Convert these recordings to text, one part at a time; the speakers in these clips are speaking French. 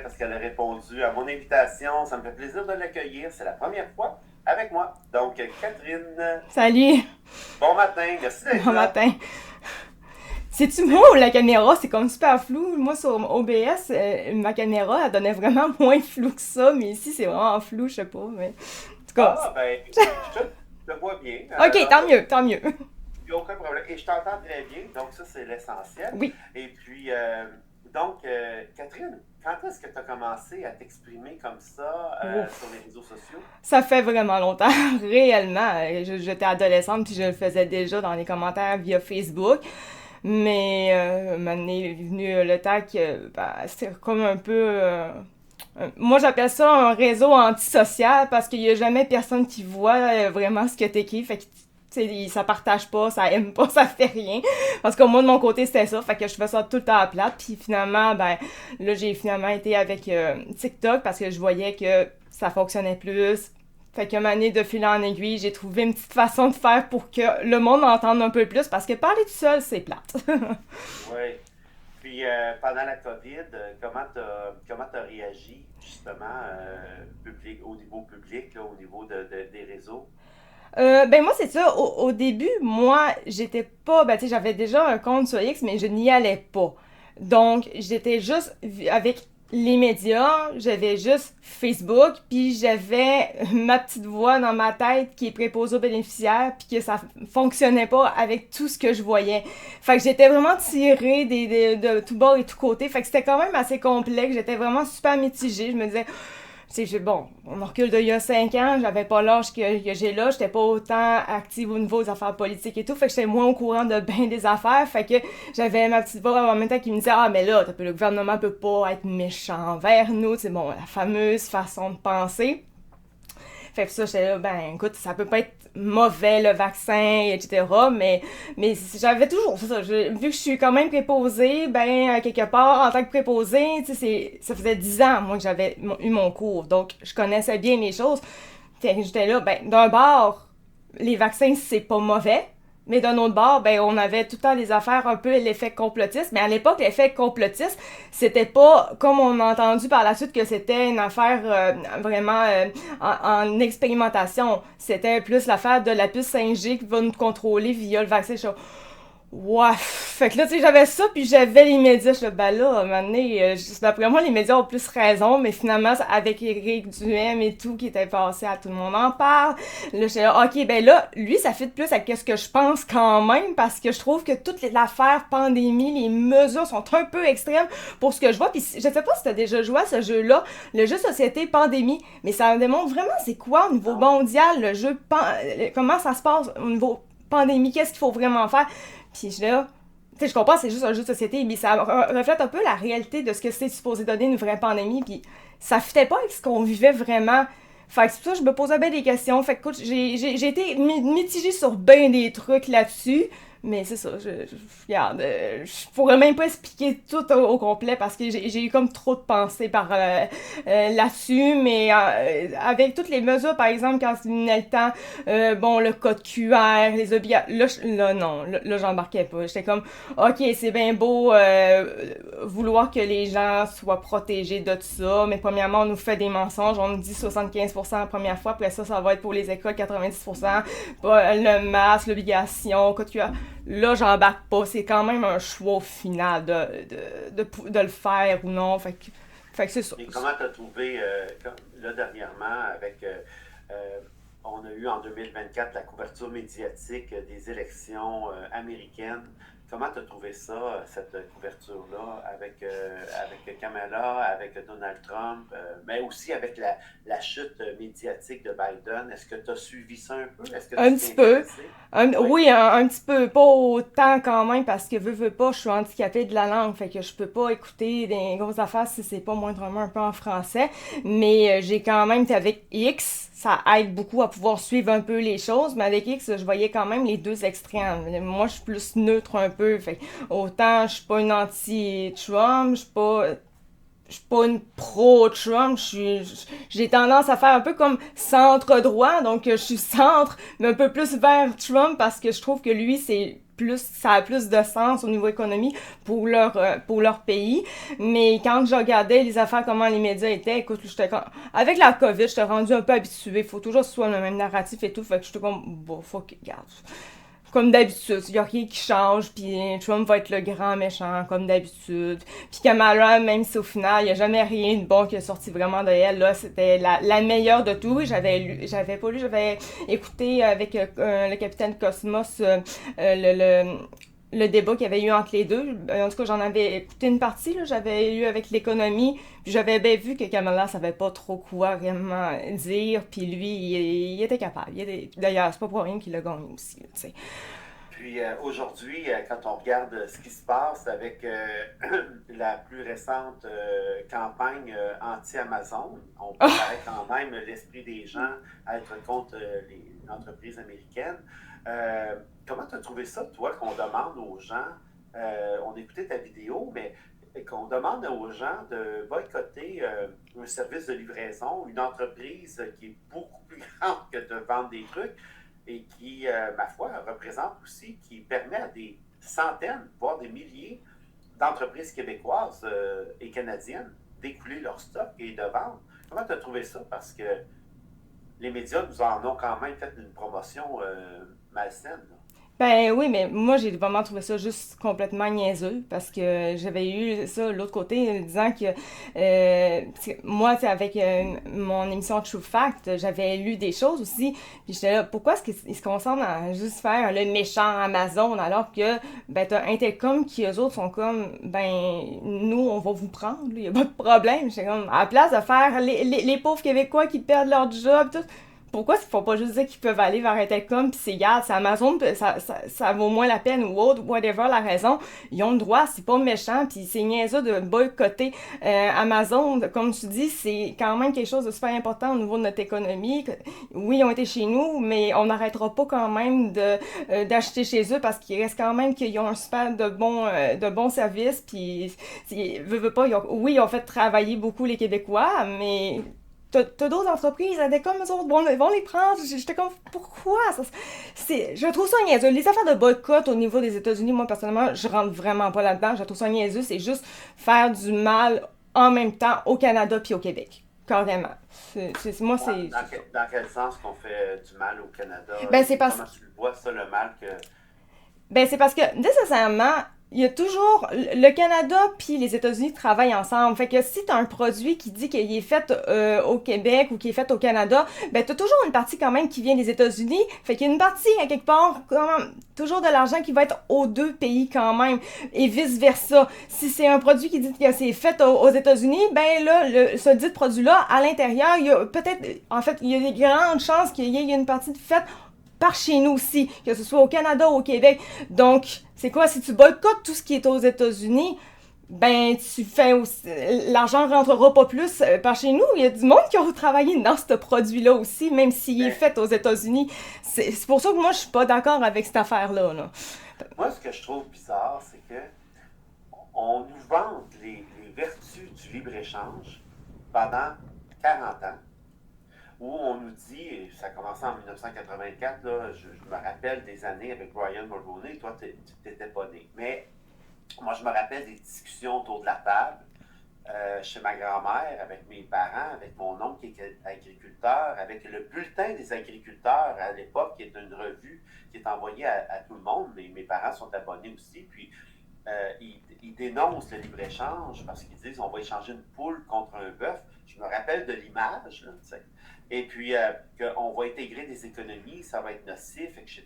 parce qu'elle a répondu à mon invitation. Ça me fait plaisir de l'accueillir. C'est la première fois avec moi. Donc, Catherine, Salut, bon matin. Merci d'être bon là. matin. C'est-tu moi ou la caméra, c'est comme super flou? Moi, sur OBS, ma caméra, elle donnait vraiment moins flou que ça, mais ici, c'est vraiment flou, je sais pas, mais... En tout cas, Ah, ben, écoute, je te vois bien. ok, tant mieux, tant mieux. Il n'y a aucun problème. Et je t'entends très bien. Donc, ça, c'est l'essentiel. Oui. Et puis, Catherine, quand est-ce que tu as commencé à t'exprimer comme ça sur Ouf. les réseaux sociaux? Ça fait vraiment longtemps, réellement. J'étais adolescente, puis je le faisais déjà dans les commentaires via Facebook. Mais maintenant est venu le temps que c'était comme un peu... moi, j'appelle ça un réseau antisocial parce qu'il y a jamais personne qui voit vraiment ce que t'écris. Fait que, tu sais, ça partage pas, ça aime pas, ça fait rien. Parce que moi, de mon côté, c'était ça. Fait que je fais ça tout le temps à plate. Puis finalement, ben, là, j'ai finalement été avec TikTok parce que je voyais que ça fonctionnait plus. Fait que année de fil en aiguille, j'ai trouvé une petite façon de faire pour que le monde entende un peu plus parce que parler tout seul, c'est plate. Oui. Puis, pendant la COVID, comment t'as réagi, justement, au niveau public, là, au niveau des réseaux? Ben moi c'est ça, au début, moi j'étais pas, ben tu sais j'avais déjà un compte sur X mais je n'y allais pas. Donc j'étais juste avec les médias, j'avais juste Facebook, puis j'avais ma petite voix dans ma tête qui est préposée aux bénéficiaires, puis que ça fonctionnait pas avec tout ce que je voyais. Fait que j'étais vraiment tirée de tout bord et tout côté, fait que c'était quand même assez complexe, j'étais vraiment super mitigée, je me disais, bon, on recule d'il y a 5 ans, j'avais pas l'âge que j'ai là, j'étais pas autant active au niveau des affaires politiques et tout, fait que j'étais moins au courant de bien des affaires, fait que j'avais ma petite voix en même temps qui me disait, ah, mais là, le gouvernement peut pas être méchant envers nous, c'est bon, la fameuse façon de penser. Fait que ça, j'étais là, ben écoute, ça peut pas être mauvais le vaccin, etc. Mais j'avais toujours ça. Vu que je suis quand même préposée, ben quelque part, en tant que préposée, tu sais, ça faisait 10 ans, moi, que j'avais eu mon cours. Donc, je connaissais bien les choses. Fait que j'étais là, ben, d'un bord, les vaccins, c'est pas mauvais. Mais d'un autre bord, ben, on avait tout le temps des affaires un peu l'effet complotiste. Mais à l'époque, l'effet complotiste, c'était pas comme on a entendu par la suite que c'était une affaire vraiment en expérimentation. C'était plus l'affaire de la puce 5G qui va nous contrôler via le vaccin. Ouais, fait que là, tu sais, j'avais ça, puis j'avais les médias. Je suis là, ben là, à un moment donné, d'après moi, les médias ont plus raison, mais finalement, avec Éric Duhem et tout, qui était passé à Tout le monde en parle, là, j'étais là, ok, ben là, lui, ça fit plus avec ce que je pense quand même, parce que je trouve que toute l'affaire pandémie, les mesures sont un peu extrêmes pour ce que je vois, puis je sais pas si t'as déjà joué à ce jeu-là, le jeu Société Pandémie, mais ça démontre vraiment c'est quoi au niveau Non? mondial, le jeu, comment ça se passe au niveau pandémie, qu'est-ce qu'il faut vraiment faire. Puis je là, tu sais, je comprends, c'est juste un jeu de société, mais ça reflète un peu la réalité de ce que c'est supposé donner une vraie pandémie, puis ça fitait pas avec ce qu'on vivait vraiment. Fait que c'est pour ça que je me posais bien des questions. Fait que, écoute, j'ai été mitigée sur bien des trucs là-dessus, mais c'est ça, regarde, je pourrais même pas expliquer tout au complet parce que j'ai eu comme trop de pensées par là-dessus, mais avec toutes les mesures, par exemple, quand il venait le temps, bon, le code QR, les obligations, là, non, là, j'embarquais pas. J'étais comme, ok, c'est bien beau vouloir que les gens soient protégés de tout ça, mais premièrement, on nous fait des mensonges, on nous dit 75% la première fois, après ça va être pour les écoles 90%, le masque, l'obligation, code QR. Là, j'embarque pas. C'est quand même un choix au final de le faire ou non. Fait que c'est ça. Et comment t'as trouvé, là, dernièrement, euh, on a eu en 2024 la couverture médiatique des élections américaines. Comment tu as trouvé ça, cette couverture-là, avec Kamala, avec Donald Trump, mais aussi avec la chute médiatique de Biden? Est-ce que tu as suivi ça un peu? Est-ce que tu Un t'es petit peu. intéressé? Oui. Oui, un petit peu. Pas autant quand même, parce que veux pas, je suis handicapée de la langue. Fait que je peux pas écouter des grosses affaires si c'est pas moindrement un peu en français. Mais j'ai quand même, avec X, ça aide beaucoup à pouvoir suivre un peu les choses. Mais avec X, je voyais quand même les deux extrêmes. Moi, je suis plus neutre un peu. Fait que autant je suis pas une anti-Trump, je suis pas je suis pas une pro-Trump, j'ai tendance à faire un peu comme centre-droit, donc je suis centre, mais un peu plus vers Trump parce que je trouve que lui, ça a plus de sens au niveau économie pour leur pays. Mais quand je regardais les affaires, comment les médias étaient, écoute, avec la COVID, j'étais rendu un peu habitué. Faut toujours que ce soit le même narratif et tout. Fait que j'étais comme, bon, faut que, regarde, comme d'habitude, il n'y a rien qui change, puis Trump va être le grand méchant, comme d'habitude. Puis Kamala, même si au final, il n'y a jamais rien de bon qui est sorti vraiment de elle, là, c'était la meilleure de tout. J'avais écouté avec le capitaine Cosmos le débat qu'il y avait eu entre les deux. En tout cas, j'en avais écouté une partie, là, j'avais eu avec l'économie, puis j'avais bien vu que Kamala savait pas trop quoi vraiment dire, puis lui, il était capable. D'ailleurs, c'est pas pour rien qu'il a gagné aussi, tu sais. Puis aujourd'hui, quand on regarde ce qui se passe avec la plus récente campagne anti-Amazon, on paraît quand même l'esprit des gens à être contre les entreprises américaines. Comment tu as trouvé ça, toi, qu'on demande aux gens, on écoutait ta vidéo, mais qu'on demande aux gens de boycotter un service de livraison, une entreprise qui est beaucoup plus grande que de vendre des trucs et qui, ma foi, représente aussi, qui permet à des centaines, voire des milliers d'entreprises québécoises et canadiennes d'écouler leur stock et de vendre. Comment tu as trouvé ça? Parce que les médias nous en ont quand même fait une promotion malsaine. Là. Ben oui, mais moi j'ai vraiment trouvé ça juste complètement niaiseux parce que j'avais eu ça de l'autre côté disant que moi, avec mon émission True Fact, j'avais lu des choses aussi. Puis j'étais là, pourquoi est-ce qu'ils se concentrent à juste faire le méchant Amazon alors que ben t'as Intelcom qui eux autres sont comme ben nous on va vous prendre, il y a pas de problème. J'étais comme à la place de faire les pauvres Québécois qui perdent leur job, tout pourquoi ils font pas juste dire qu'ils peuvent aller vers Intelcom pis c'est garde, c'est Amazon, ça vaut moins la peine ou autre, whatever la raison, ils ont le droit, c'est pas méchant pis c'est niaiseux de boycotter Amazon, comme tu dis, c'est quand même quelque chose de super important au niveau de notre économie. Oui, ils ont été chez nous, mais on n'arrêtera pas quand même d'acheter chez eux parce qu'il reste quand même qu'ils ont un super de bons services pis veut pas, oui, ils ont fait travailler beaucoup les Québécois, mais t'as d'autres entreprises, des comme eux autres vont les prendre. J'étais comme, pourquoi? Je trouve ça niaiseux. Les affaires de boycott au niveau des États-Unis, moi, personnellement, je rentre vraiment pas là-dedans. Je trouve ça niaiseux. C'est juste faire du mal en même temps au Canada puis au Québec. Carrément. Moi, c'est... Dans quel sens qu'on fait du mal au Canada? Ben, c'est parce Comment tu le vois, ça, le mal que... Ben, c'est parce que, nécessairement, il y a toujours le Canada puis les États-Unis travaillent ensemble. Fait que si t'as un produit qui dit qu'il est fait au Québec ou qui est fait au Canada, ben t'as toujours une partie quand même qui vient des États-Unis. Fait qu'il y a une partie à quelque part quand même, toujours de l'argent qui va être aux deux pays quand même et vice versa. Si c'est un produit qui dit que c'est fait aux États-Unis, ben là ce dit produit-là à l'intérieur, il y a peut-être en fait il y a des grandes chances qu'il y ait une partie de fait par chez nous aussi, que ce soit au Canada ou au Québec. Donc, c'est quoi? Si tu boycottes tout ce qui est aux États-Unis, ben, tu fais aussi... L'argent rentrera pas plus par chez nous. Il y a du monde qui a travaillé dans ce produit-là aussi, même s'il est Mais fait aux États-Unis. C'est pour ça que moi, je suis pas d'accord avec cette affaire-là. Là. moi, ce que je trouve bizarre, c'est que on nous vante les vertus du libre-échange pendant 40 ans, où on nous dit, et ça a commencé en 1984, là, je me rappelle des années avec Brian Mulroney, toi, tu n'étais pas né, mais moi, je me rappelle des discussions autour de la table, chez ma grand-mère, avec mes parents, avec mon oncle qui est agriculteur, avec le bulletin des agriculteurs à l'époque, qui est une revue qui est envoyée à tout le monde. Mes parents sont abonnés aussi, puis ils dénoncent le libre-échange parce qu'ils disent on va échanger une poule contre un bœuf. Je me rappelle de l'image, là, tu sais. Et puis qu'on va intégrer des économies, ça va être nocif, etc.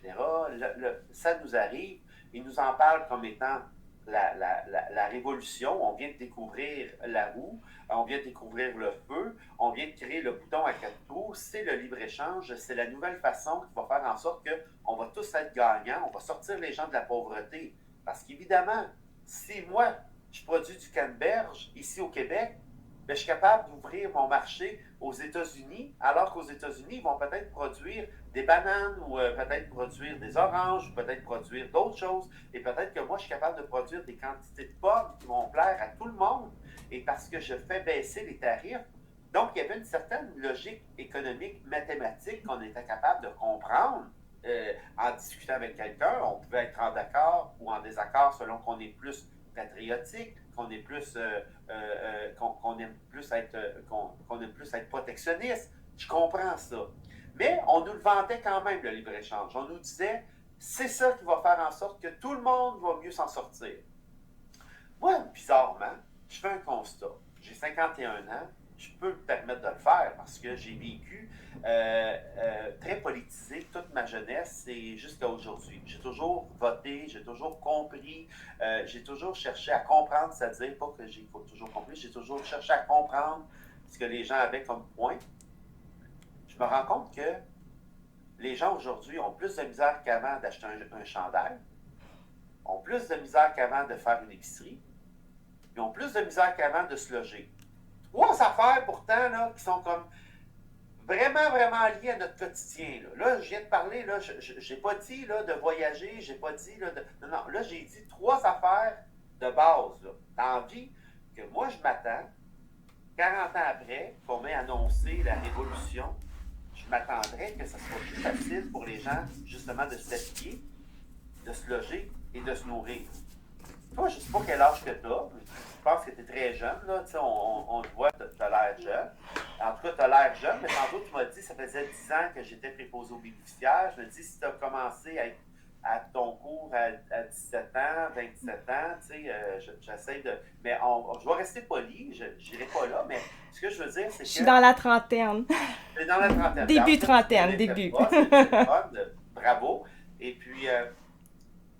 Ça nous arrive, ils nous en parlent comme étant la révolution, on vient de découvrir la roue, on vient de découvrir le feu, on vient de créer le bouton à quatre trous, c'est le libre-échange, c'est la nouvelle façon qui va faire en sorte qu'on va tous être gagnants, on va sortir les gens de la pauvreté. Parce qu'évidemment, si moi, je produis du canneberge ici au Québec, mais je suis capable d'ouvrir mon marché aux États-Unis, alors qu'aux États-Unis, ils vont peut-être produire des bananes ou peut-être produire des oranges ou peut-être produire d'autres choses. Et peut-être que moi, je suis capable de produire des quantités de pommes qui vont plaire à tout le monde. Et parce que je fais baisser les tarifs, donc il y avait une certaine logique économique, mathématique qu'on était capable de comprendre en discutant avec quelqu'un. On pouvait être en accord ou en désaccord selon qu'on est plus patriotique, qu'on est plus qu'on aime plus être qu'on aime plus être protectionniste. Je comprends ça. Mais on nous le vendait quand même, le libre-échange. On nous disait, c'est ça qui va faire en sorte que tout le monde va mieux s'en sortir. Moi, bizarrement, je fais un constat. J'ai 51 ans, je peux me permettre de le faire parce que j'ai vécu très politisé toute ma jeunesse et jusqu'à aujourd'hui. J'ai toujours voté, j'ai toujours compris, j'ai toujours cherché à comprendre, c'est-à-dire pas que j'ai toujours compris, j'ai toujours cherché à comprendre ce que les gens avaient comme point. Je me rends compte que les gens aujourd'hui ont plus de misère qu'avant d'acheter un chandail, ont plus de misère qu'avant de faire une épicerie, ils ont plus de misère qu'avant de se loger. Trois affaires pourtant là, qui sont comme vraiment, vraiment liées à notre quotidien. Là je viens de parler, là, je n'ai pas dit là, de voyager, j'ai pas dit là, de. Non, non, là j'ai dit trois affaires de base. T'as envie que moi je m'attends, 40 ans après, qu'on m'ait annoncé la révolution, je m'attendrais que ce soit plus facile pour les gens, justement, de s'habiller, de se loger et de se nourrir. Toi, je ne sais pas quel âge que tu as, mais je pense que tu es très jeune, là. On le voit, tu as l'air jeune. En tout cas, tu as l'air jeune, mais tantôt, tu m'as dit que ça faisait 10 ans que j'étais préposé aux bénéficiaires. Je me dis, si tu as commencé à ton cours à 17 ans, 27 ans, tu sais, j'essaie de. Mais je vais rester poli, je n'irai pas là, mais ce que je veux dire, c'est que. Je suis dans la trentaine. Tu es dans la trentaine. Début trentaine, début. C'est fun, bravo. Et puis,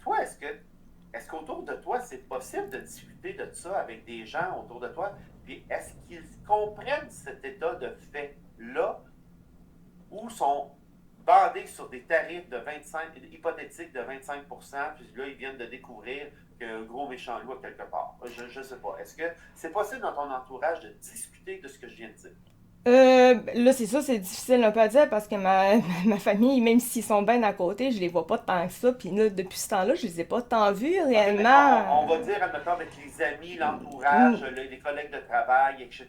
toi, est-ce qu'autour de toi, c'est possible de discuter de ça avec des gens autour de toi? Puis est-ce qu'ils comprennent cet état de fait-là ou sont bandés sur des tarifs de 25, hypothétiques de 25 puis là, ils viennent de découvrir qu'un gros méchant loup à quelque part? Je ne sais pas. Est-ce que c'est possible dans ton entourage de discuter de ce que je viens de dire? Là, c'est ça, c'est difficile un peu à dire parce que ma famille, même s'ils sont bien à côté, je les vois pas tant que ça. Puis là, depuis ce temps-là, je les ai pas tant vus réellement. On va dire, admettons, avec les amis, l'entourage, les collègues de travail, etc.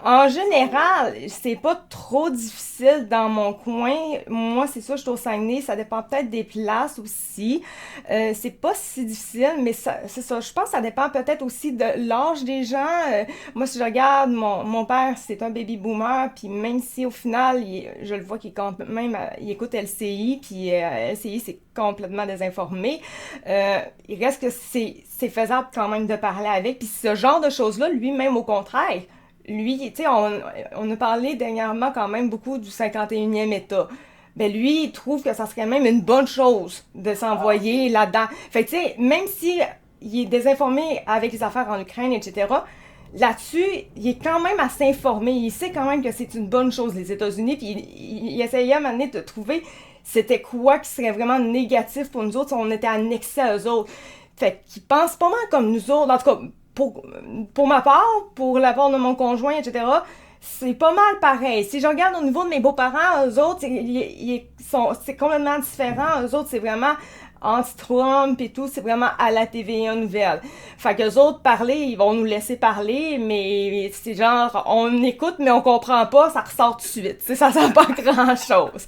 En général, c'est pas trop difficile dans mon coin. Moi, c'est ça, je suis au Saguenay. Ça dépend peut-être des places aussi. C'est pas si difficile, mais c'est ça. Je pense que ça dépend peut-être aussi de l'âge des gens. Moi, si je regarde, mon père, c'est un baby boomer. Puis même si au final, je le vois qu'il est quand même, il écoute LCI, puis LCI, c'est complètement désinformé. Il reste que c'est faisable quand même de parler avec. Puis ce genre de choses-là, lui-même au contraire, lui, tu sais, on a parlé dernièrement quand même beaucoup du 51e État. Ben lui, il trouve que ça serait même une bonne chose de s'envoyer là-dedans. Fait que tu sais, même si il est désinformé avec les affaires en Ukraine, etc., là-dessus, il est quand même à s'informer. Il sait quand même que c'est une bonne chose, les États-Unis, puis il essayait à un moment donné de trouver c'était quoi qui serait vraiment négatif pour nous autres si on était annexés à eux autres. Fait qu'il pense pas mal comme nous autres, en tout cas, pour ma part, pour la part de mon conjoint, etc., c'est pas mal pareil. Si je regarde au niveau de mes beaux-parents, eux autres, c'est complètement différent. Eux autres, c'est vraiment anti-Trump et tout, c'est vraiment à la TVA Nouvelle. Fait qu'eux autres, parler, ils vont nous laisser parler, mais c'est genre, on écoute, mais on comprend pas, ça ressort tout de suite. T'sais, ça sert pas à grand-chose.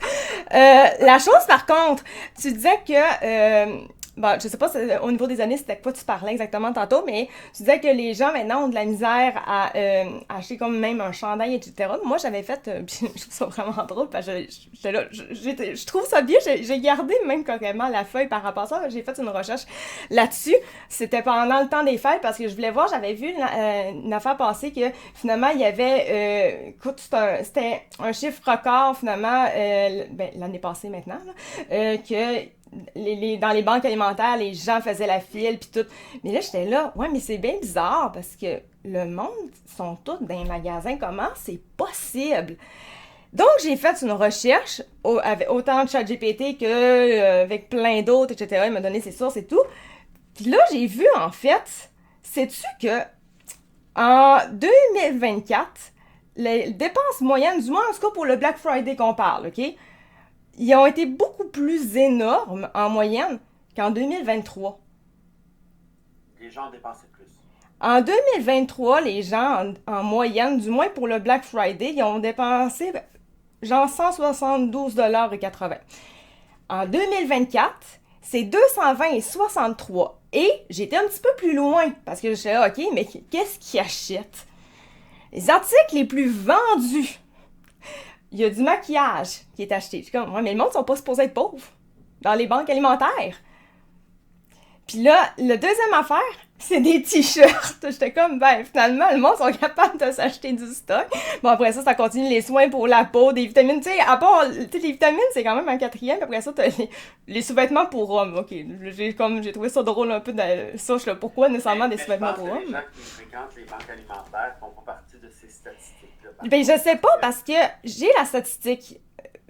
La chose, par contre, tu disais que... bon, je sais pas au niveau des années c'était quoi tu parlais exactement tantôt, mais tu disais que les gens maintenant ont de la misère à acheter comme même un chandail, etc. Moi j'avais fait, je trouve ça vraiment drôle parce que je trouve ça bien, j'ai gardé même carrément la feuille par rapport à ça, j'ai fait une recherche là-dessus. C'était pendant le temps des fêtes parce que je voulais voir, j'avais vu une affaire passer que finalement il y avait, écoute, c'était un chiffre record finalement, l'année passée maintenant, là, que dans les banques alimentaires, les gens faisaient la file puis tout. Mais là, j'étais là, ouais, mais c'est bien bizarre parce que le monde sont tous dans les magasins. Comment c'est possible? Donc, j'ai fait une recherche, avec autant de ChatGPT que avec plein d'autres, etc. Il m'a donné ses sources et tout. Puis là, j'ai vu, en fait, sais-tu que En 2024, les dépenses moyennes, du moins en tout cas pour le Black Friday qu'on parle, OK? Ils ont été beaucoup plus énormes en moyenne qu'en 2023. Les gens ont dépensé plus. En 2023, les gens, en moyenne, du moins pour le Black Friday, ils ont dépensé genre 172,80 $. En 2024, c'est 220,63 $. Et j'étais un petit peu plus loin parce que je suis là, OK, mais qu'est-ce qu'ils achètent? Les articles les plus vendus. Il y a du maquillage qui est acheté. Je suis comme, ouais, mais le monde ne sont pas supposés être pauvres dans les banques alimentaires. Puis là, la deuxième affaire, c'est des t-shirts. J'étais comme, ben, finalement, le monde sont capables de s'acheter du stock. Bon, après ça, ça continue les soins pour la peau, des vitamines. Tu sais, à part, tu sais, les vitamines, c'est quand même un quatrième. Puis après ça, t'as les sous-vêtements pour hommes. OK, j'ai trouvé ça drôle un peu de ça. Je sais pourquoi nécessairement des sous-vêtements pour hommes. Les gens qui fréquentent les banques alimentaires font pas partie de ces statistiques-là. Ben, je sais pas parce que j'ai la statistique.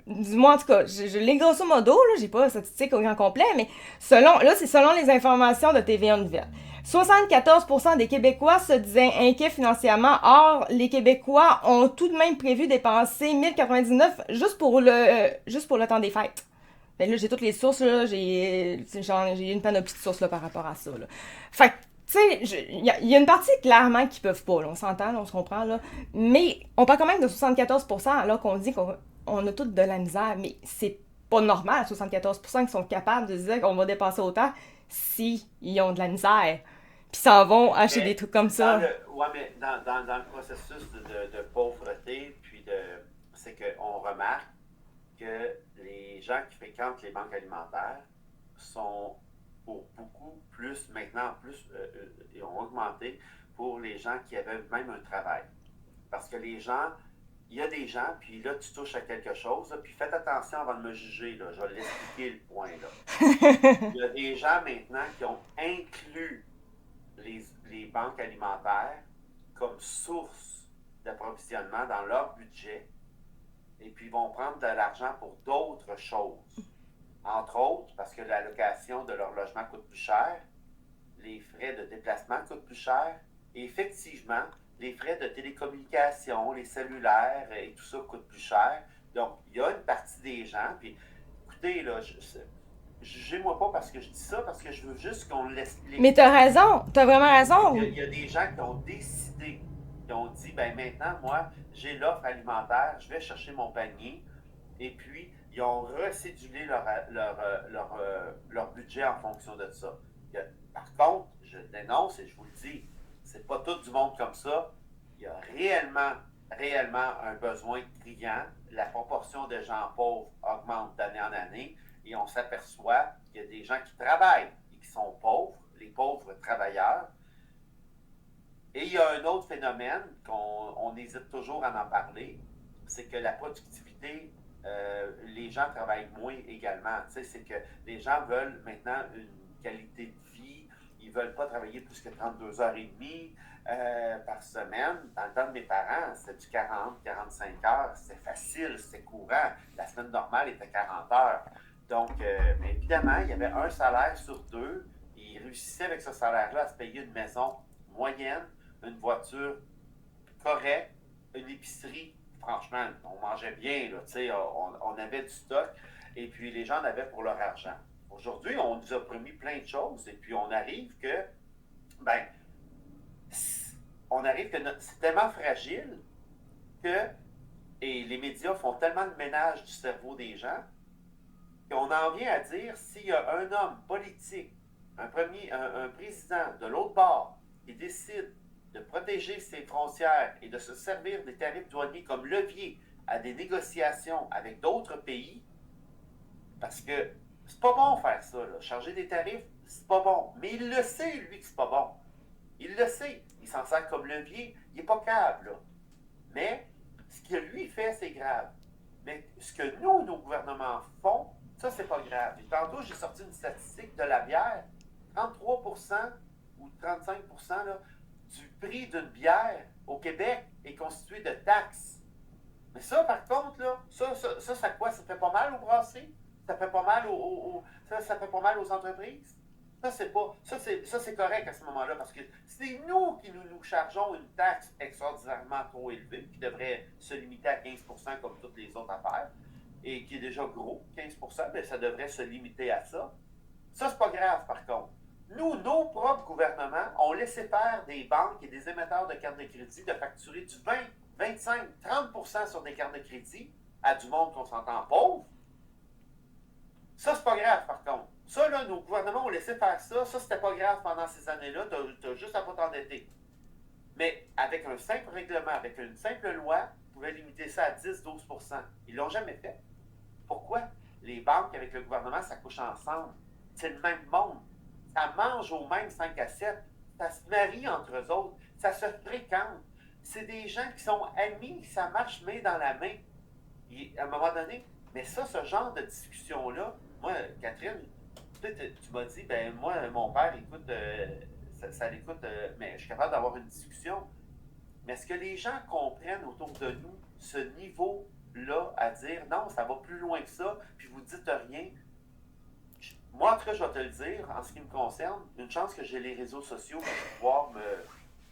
Du moins, en tout cas, je l'ai grosso modo, là, j'ai pas la statistique au grand complet, mais c'est selon les informations de TVA Nouvelle. 74% des Québécois se disaient inquiets financièrement. Or, les Québécois ont tout de même prévu dépenser 1099 juste pour le temps des fêtes. Ben là, j'ai toutes les sources, là, j'ai une panoplie de sources là, par rapport à ça. Là. Fait que, tu sais, il y a une partie clairement qui peuvent pas, là, on s'entend, là, on se comprend, là. Mais on parle quand même de 74% alors qu'on dit qu'on a toutes de la misère. Mais c'est pas normal, 74% qui sont capables de dire qu'on va dépasser autant s'ils ont de la misère. Puis s'en vont acheter des trucs comme ça. Mais dans le processus de pauvreté, c'est qu'on remarque que les gens qui fréquentent les banques alimentaires sont pour beaucoup plus, maintenant plus, et ont augmenté pour les gens qui avaient même un travail. Parce que les gens, il y a des gens, puis là, tu touches à quelque chose, là, puis faites attention avant de me juger, là, je vais l'expliquer le point. Là. Il y a des gens maintenant qui ont inclus les banques alimentaires comme source d'approvisionnement dans leur budget, et puis ils vont prendre de l'argent pour d'autres choses. Entre autres, parce que la location de leur logement coûte plus cher, les frais de déplacement coûtent plus cher, et effectivement, les frais de télécommunication, les cellulaires et tout ça coûtent plus cher. Donc, il y a une partie des gens, puis écoutez, là, jugez-moi pas parce que je dis ça, parce que je veux juste qu'on laisse... Mais t'as raison, t'as vraiment raison. Il y a des gens qui ont décidé, qui ont dit, ben maintenant, moi, j'ai l'offre alimentaire, je vais chercher mon panier, et puis ils ont recédulé leur budget en fonction de ça. Par contre, je dénonce et je vous le dis, c'est pas tout du monde comme ça. Il y a réellement un besoin criant. La proportion de gens pauvres augmente d'année en année et on s'aperçoit qu'il y a des gens qui travaillent et qui sont pauvres, les pauvres travailleurs. Et il y a un autre phénomène qu'on hésite toujours à en parler, c'est que la productivité, les gens travaillent moins également. Tu sais, c'est que les gens veulent maintenant une qualité de vie, ils ne veulent pas travailler plus que 32 heures et demie par semaine. Dans le temps de mes parents, c'était du 40-45 heures, c'était facile, c'était courant. La semaine normale était 40 heures. Donc, mais évidemment, il y avait un salaire sur deux, et ils réussissaient avec ce salaire-là à se payer une maison moyenne, une voiture correcte, une épicerie. Franchement, on mangeait bien, là, on avait du stock et puis les gens en avaient pour leur argent. Aujourd'hui, on nous a promis plein de choses et puis on arrive que c'est tellement fragile que, et les médias font tellement de ménage du cerveau des gens, qu'on en vient à dire s'il y a un homme politique, un président de l'autre bord qui décide de protéger ses frontières et de se servir des tarifs douaniers comme levier à des négociations avec d'autres pays, parce que c'est pas bon faire ça, là. Charger des tarifs, c'est pas bon. Mais il le sait, lui, que c'est pas bon. Il le sait. Il s'en sert comme levier. Il n'est pas grave, là. Mais ce que lui fait, c'est grave. Mais ce que nos gouvernements font, ça, c'est pas grave. Et tantôt, j'ai sorti une statistique de la bière. 33% ou 35% là, du prix d'une bière au Québec est constitué de taxes. Mais ça, par contre, là, ça quoi? Ça fait pas mal aux brasseries? Ça fait pas mal ça fait pas mal aux entreprises? Ça, c'est correct à ce moment-là, parce que c'est nous qui nous chargeons une taxe extraordinairement trop élevée, qui devrait se limiter à 15% comme toutes les autres affaires, et qui est déjà gros, 15%, mais ça devrait se limiter à ça. Ça, c'est pas grave, par contre. Nous, nos propres gouvernements ont laissé faire des banques et des émetteurs de cartes de crédit de facturer du 20, 25, 30% sur des cartes de crédit à du monde qu'on s'entend pauvre. Ça, c'est pas grave, par contre. Ça, là, nos gouvernements ont laissé faire ça. Ça, c'était pas grave pendant ces années-là. T'as juste à pas t'endetter. Mais avec un simple règlement, avec une simple loi, ils pouvaient limiter ça à 10-12%. Ils l'ont jamais fait. Pourquoi? Les banques avec le gouvernement, ça couche ensemble. C'est le même monde. Ça mange au même 5 à 7. Ça se marie entre eux autres. Ça se fréquente. C'est des gens qui sont amis, ça marche main dans la main. Et à un moment donné, mais ça, ce genre de discussion-là, moi, Catherine, tu m'as dit, ben moi, mon père, écoute, ça l'écoute, mais je suis capable d'avoir une discussion. Mais est-ce que les gens comprennent autour de nous ce niveau-là à dire, non, ça va plus loin que ça, puis vous dites rien? Moi, en tout cas, je vais te le dire, en ce qui me concerne, une chance que j'ai les réseaux sociaux pour pouvoir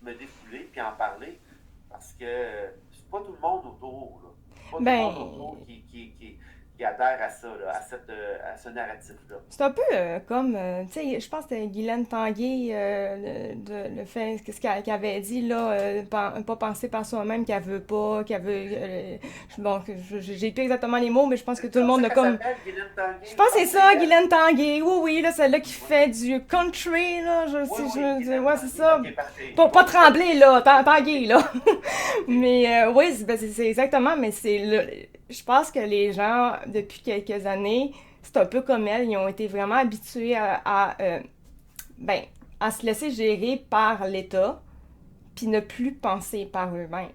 me défouler puis en parler, parce que c'est pas tout le monde autour, là. C'est pas tout le monde Ben, autour qui adhère à ça, là, à ce narratif-là. c'est un peu comme, tu sais, je pense que c'était Guylaine Tanguay, le fait, qu'elle avait dit, là, pas penser par soi-même qu'elle veut pas, qu'elle veut. Bon, j'ai plus exactement les mots, mais je pense que C'est tout le comme monde ça a qu'elle comme. s'appelle, Guylaine Tanguay, Je je pense que c'est pense que c'est ça, elle. Guylaine Tanguay. Oui, oui, là, celle-là qui fait du country, là, Oui, oui, Guylaine ouais, c'est Tanguay. ça. Ok, parfait. Pas Oui, ça, Tremblay, là, Tanguay, là. ok. Mais oui, c'est exactement, mais je pense que les gens, depuis quelques années, c'est un peu comme elle, ils ont été vraiment habitués ben, à se laisser gérer par l'État, puis ne plus penser par eux-mêmes.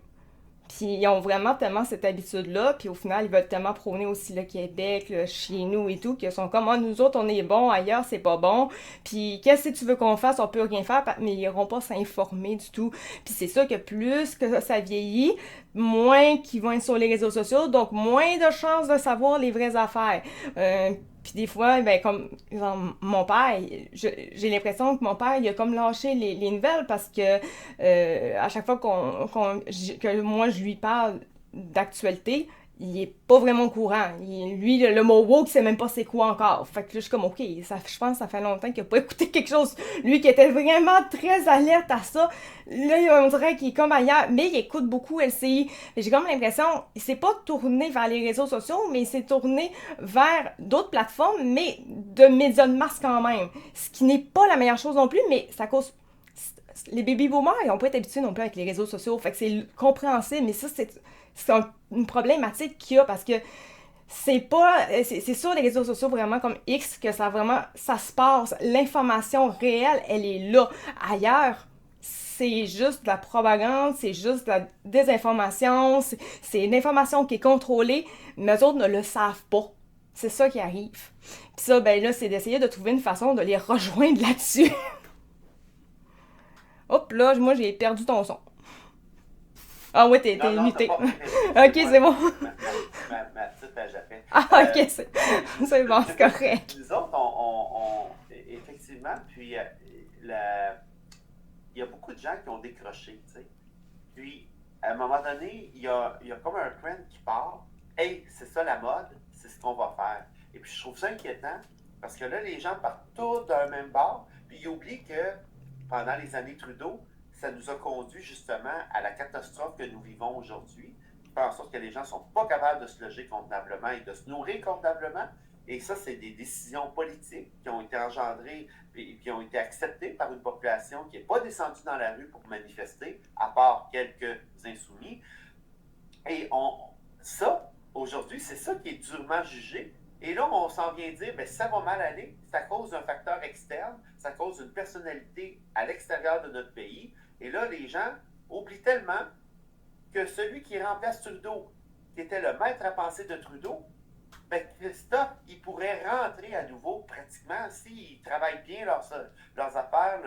Puis ils ont vraiment tellement cette habitude-là, puis au final, ils veulent tellement prôner aussi le Québec, le chez nous et tout, qu'ils sont comme, ah, nous autres, on est bons, ailleurs, c'est pas bon. Puis qu'est-ce que tu veux qu'on fasse? On peut rien faire, mais ils n'iront pas s'informer du tout. Puis c'est ça que plus que ça vieillit, moins qu'ils vont être sur les réseaux sociaux, donc moins de chances de savoir les vraies affaires. Puis des fois, ben comme exemple, mon père, j'ai l'impression que mon père, il a comme lâché les nouvelles parce que à chaque fois que moi je lui parle d'actualité, il est pas vraiment au courant. Lui, le mot woke, il sait même pas c'est quoi encore. Fait que là, je suis comme, ok, je pense que ça fait longtemps qu'il a pas écouté quelque chose. Lui qui était vraiment très alerte à ça, là, on dirait qu'il est comme ailleurs, mais il écoute beaucoup LCI. J'ai comme l'impression, il s'est pas tourné vers les réseaux sociaux, mais il s'est tourné vers d'autres plateformes, mais de médias de masse quand même. Ce qui n'est pas la meilleure chose non plus, mais ça cause les baby boomers, ils n'ont pas été habitués non plus avec les réseaux sociaux. Fait que c'est compréhensible, mais ça, c'est une problématique qu'il y a parce que c'est pas. C'est sur les réseaux sociaux vraiment comme X que ça se passe. L'information réelle, elle est là. Ailleurs, c'est juste de la propagande, c'est juste de la désinformation, c'est une information qui est contrôlée, mais eux autres ne le savent pas. C'est ça qui arrive. Puis ça, ben là, c'est d'essayer de trouver une façon de les rejoindre là-dessus. Hop là, moi j'ai perdu ton son. Ah ouais, Non, t'es non, t'as muté. pas perdu. Ok, C'est moi, c'est bon. ma petite à Japet. Ah ok, c'est bon, c'est correct. Nous autres, effectivement, puis il y a beaucoup de gens qui ont décroché, tu sais. Puis, à un moment donné, il y a comme un trend qui part. Hey, c'est ça la mode, c'est ce qu'on va faire. Et puis, je trouve ça inquiétant parce que là, les gens partent tous d'un même bord. Puis, ils oublient que pendant les années Trudeau, ça nous a conduit justement à la catastrophe que nous vivons aujourd'hui, qui fait en sorte que les gens ne sont pas capables de se loger convenablement et de se nourrir convenablement. Et ça, c'est des décisions politiques qui ont été engendrées et qui ont été acceptées par une population qui n'est pas descendue dans la rue pour manifester, à part quelques insoumis. Et ça, aujourd'hui, c'est ça qui est durement jugé. Et là, on s'en vient dire, ben, ça va mal aller, c'est à cause d'un facteur externe, c'est à cause d'une personnalité à l'extérieur de notre pays. Et là, les gens oublient tellement que celui qui remplace Trudeau, qui était le maître à penser de Trudeau, ben Christophe, il pourrait rentrer à nouveau pratiquement s'ils travaillent bien leurs affaires,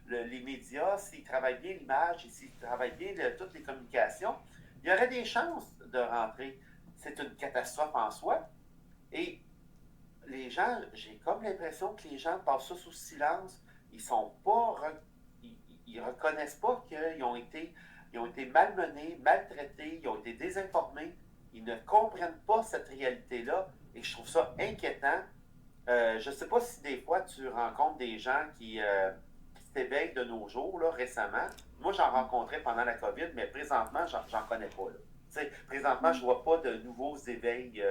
les médias, s'ils travaillent bien l'image et s'ils travaillent bien toutes les communications, il y aurait des chances de rentrer. C'est une catastrophe en soi. Et les gens, j'ai comme l'impression que les gens passent ça sous silence. Ils sont pas, ils reconnaissent pas ils ont été malmenés, maltraités, ils ont été désinformés. Ils ne comprennent pas cette réalité-là et je trouve ça inquiétant. Je ne sais pas si des fois tu rencontres des gens qui s'éveillent de nos jours, là, récemment. Moi, j'en rencontrais pendant la COVID, mais présentement, j'en connais pas. Là. Présentement, je ne vois pas de nouveaux éveils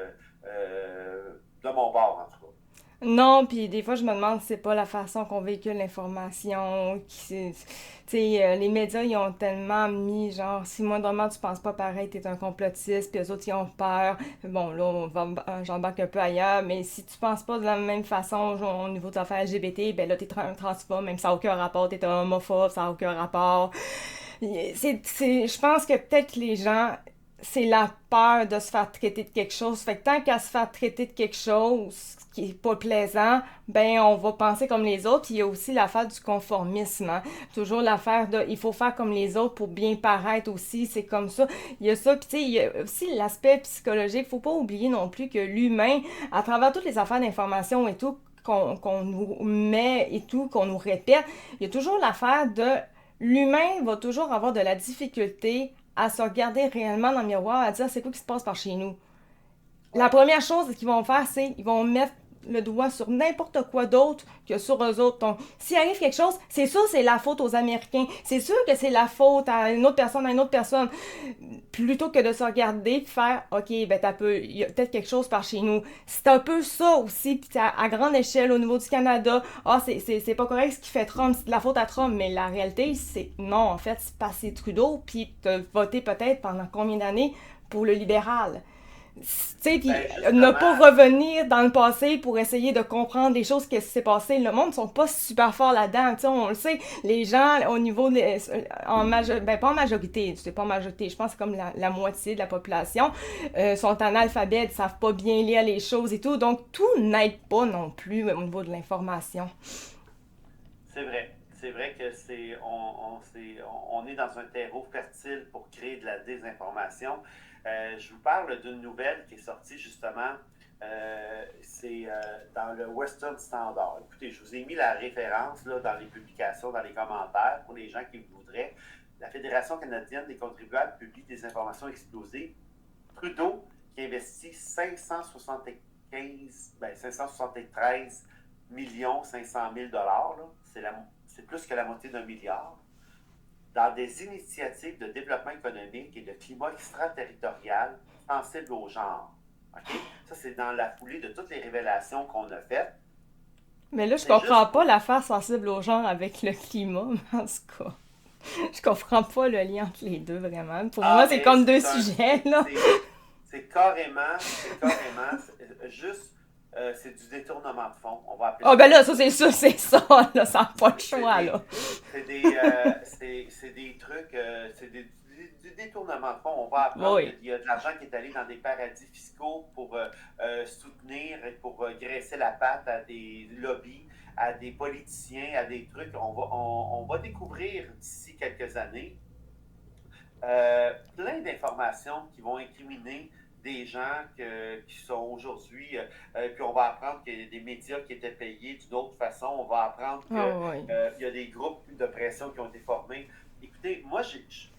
de mon bord, en tout cas. Non, puis des fois, je me demande si c'est pas la façon qu'on véhicule l'information. Les médias, ils ont tellement mis, genre, si moindrement tu penses pas pareil, t'es un complotiste, puis les autres, ils ont peur. Bon, là, j'embarque un peu ailleurs, mais si tu penses pas de la même façon, genre, au niveau de l'affaire LGBT, ben là, t'es transphobe, même ça n'a aucun rapport, t'es un homophobe, ça n'a aucun rapport. Je pense que peut-être les gens, c'est la peur de se faire traiter de quelque chose. Fait que tant qu'à se faire traiter de quelque chose qui est pas plaisant, ben on va penser comme les autres. Puis il y a aussi l'affaire du conformisme. Hein. Toujours l'affaire de il faut faire comme les autres pour bien paraître aussi. C'est comme ça. Il y a ça. Puis tu sais, il y a aussi l'aspect psychologique. Faut pas oublier non plus que l'humain, à travers toutes les affaires d'information et tout, qu'on nous met et tout, qu'on nous répète, il y a toujours l'affaire de l'humain va toujours avoir de la difficulté à se regarder réellement dans le miroir, à dire c'est quoi qui se passe par chez nous. La Ouais. première chose qu'ils vont faire, c'est ils vont mettre le doigt sur n'importe quoi d'autre que sur eux autres. Donc, s'il arrive quelque chose, c'est sûr c'est la faute aux Américains. C'est sûr que c'est la faute à une autre personne, à une autre personne. Plutôt que de se regarder et faire, OK, ben il y a peut-être quelque chose par chez nous. C'est un peu ça aussi, puis à grande échelle, au niveau du Canada, c'est pas correct ce qui fait Trump, c'est de la faute à Trump, mais la réalité, c'est non, en fait, c'est passé Trudeau, puis t'as voté peut-être pendant combien d'années pour le libéral. Tu sais, puis Ben ne pas justement, revenir dans le passé pour essayer de comprendre les choses, qu'est-ce qui s'est passé. Le monde ne sont pas super forts là-dedans. Tu sais, on le sait, les gens au niveau ben pas en majorité, c'est pas en majorité, je pense que c'est comme la moitié de la population sont analphabètes, savent pas bien lire les choses et tout. Donc tout n'aide pas non plus au niveau de l'information. c'est vrai. C'est vrai que on est dans un terreau fertile pour créer de la désinformation. Je vous parle d'une nouvelle qui est sortie justement. C'est dans le Western Standard. Écoutez, je vous ai mis la référence là, dans les publications, dans les commentaires pour les gens qui voudraient. La Fédération canadienne des contribuables publie des informations explosives. Trudeau qui investit 573 millions 500 000 dollars, c'est plus que la moitié d'un milliard, dans des initiatives de développement économique et de climat extraterritorial sensibles au genre. OK? Ça, c'est dans la foulée de toutes les révélations qu'on a faites. Mais là, je C'est comprends juste pas pour. l'affaire sensible au genre avec le climat, mais en tout cas. Je comprends pas le lien entre les deux, vraiment. Pour moi, Ah, c'est mais comme deux sujets, là. c'est carrément, juste, c'est du détournement de fonds. On va appeler Ah, ça ben comme là, ça. ça, c'est ça, c'est ça, là. Ça n'a pas le C'est choix, là. c'est des trucs, du détournement de fonds. On va apprendre Oui. qu'il y a de l'argent qui est allé dans des paradis fiscaux pour soutenir et pour graisser la patte à des lobbies, à des politiciens, à des trucs. On va découvrir d'ici quelques années plein d'informations qui vont incriminer des gens qui sont aujourd'hui, puis on va apprendre qu'il y a des médias qui étaient payés d'une autre façon, on va apprendre qu'il Ah, oui. y a des groupes de pression qui ont été formés. Écoutez, moi,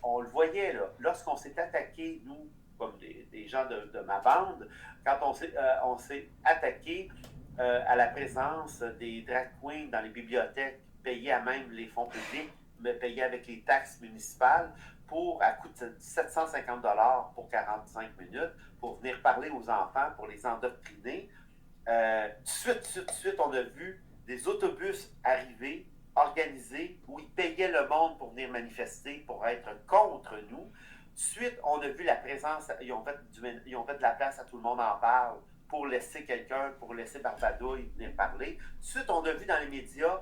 on le voyait, là, lorsqu'on s'est attaqué, nous, comme des gens de ma bande, quand on s'est attaqué à la présence des drag queens dans les bibliothèques, payées à même les fonds publics, mais payées avec les taxes municipales, à coût de 750 pour 45 minutes, pour venir parler aux enfants, pour les endoctriner. Tout de suite, on a vu des autobus arriver, organisés, où ils payaient le monde pour venir manifester, pour être contre nous. Tout de suite, on a vu la présence, ils ont fait de la place à tout le monde en parle, pour laisser quelqu'un, pour laisser Barbadouille venir parler. Tout de suite, on a vu dans les médias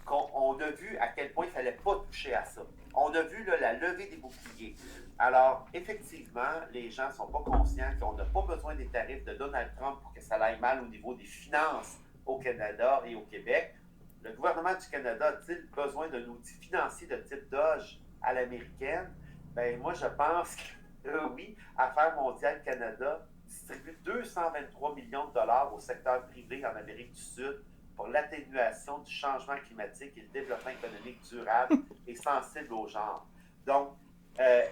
qu'on a vu à quel point il ne fallait pas toucher à ça. On a vu là, la levée des boucliers. Alors, effectivement, les gens ne sont pas conscients qu'on n'a pas besoin des tarifs de Donald Trump pour que ça aille mal au niveau des finances au Canada et au Québec. Le gouvernement du Canada a-t-il besoin d'un outil financier de type Doge à l'américaine? Ben, moi, je pense que oui, Affaires mondiales Canada distribue 223 millions de dollars au secteur privé en Amérique du Sud pour l'atténuation du changement climatique et le développement économique durable et sensible au genre. Donc,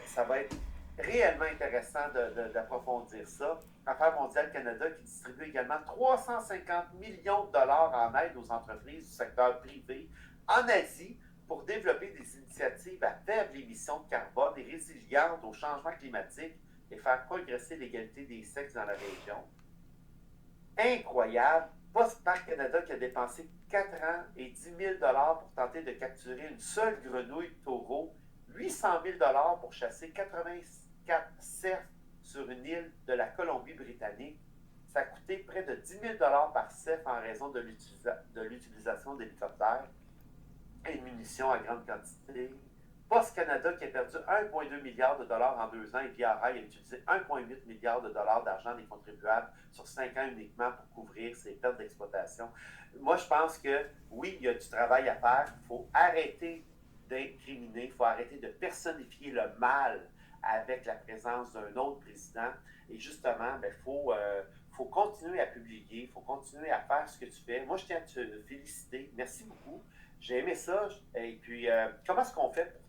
ça va être réellement intéressant d'approfondir ça. Affaires mondiales Canada qui distribue également 350 millions de dollars en aide aux entreprises du secteur privé en Asie pour développer des initiatives à faible émission de carbone et résilientes au changement climatique et faire progresser l'égalité des sexes dans la région. Incroyable! Parc Canada qui a dépensé 4 ans et 10 000 $ pour tenter de capturer une seule grenouille taureau, 800 000 $ pour chasser 84 cerfs sur une île de la Colombie-Britannique. Ça a coûté près de 10 000 $ par cerf en raison de l'utilisation d'hélicoptères et de munitions à grande quantité. Post Canada qui a perdu 1,2 milliard de dollars en 2 ans et Via Rail a utilisé 1,8 milliard de dollars d'argent des contribuables sur 5 ans uniquement pour couvrir ses pertes d'exploitation. Moi, je pense que oui, il y a du travail à faire. Il faut arrêter d'incriminer, il faut arrêter de personnifier le mal avec la présence d'un autre président. Et justement, il faut continuer à publier, il faut continuer à faire ce que tu fais. Moi, je tiens à te féliciter. Merci beaucoup. J'ai aimé ça. Et puis, comment est-ce qu'on fait pour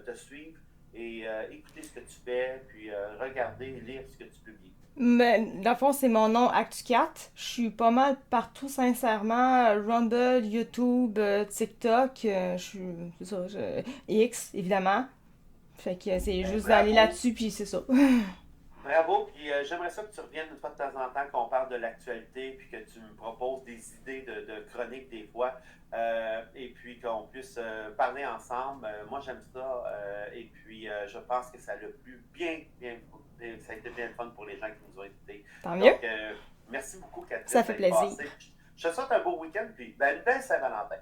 te suivre et écouter ce que tu fais, puis regarder et lire ce que tu publies? Mais, dans le fond, c'est mon nom, Actu4. Je suis pas mal partout, sincèrement. Rumble, YouTube, TikTok, X, évidemment. Fait que c'est juste d'aller là-dessus, puis c'est ça. Bravo, puis j'aimerais ça que tu reviennes une fois de temps en temps, qu'on parle de l'actualité, puis que tu me proposes des idées de chroniques des fois, et puis qu'on puisse parler ensemble. Moi, j'aime ça, et puis je pense que ça a ça a été bien fun pour les gens qui nous ont écoutés. Tant mieux. Donc, merci beaucoup, Catherine. Ça fait plaisir. Je te souhaite un beau week-end, puis une belle Saint-Valentin.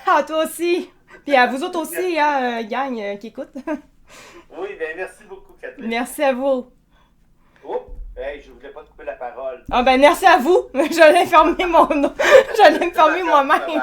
Ah, toi aussi! Puis à vous autres aussi, hein, gang qui écoute. Oui, bien merci beaucoup, Catherine. Merci à vous. Oh, hey, je voulais pas te couper la parole. Ah ben merci à vous. J'allais fermer mon nom. J'allais me fermer moi-même.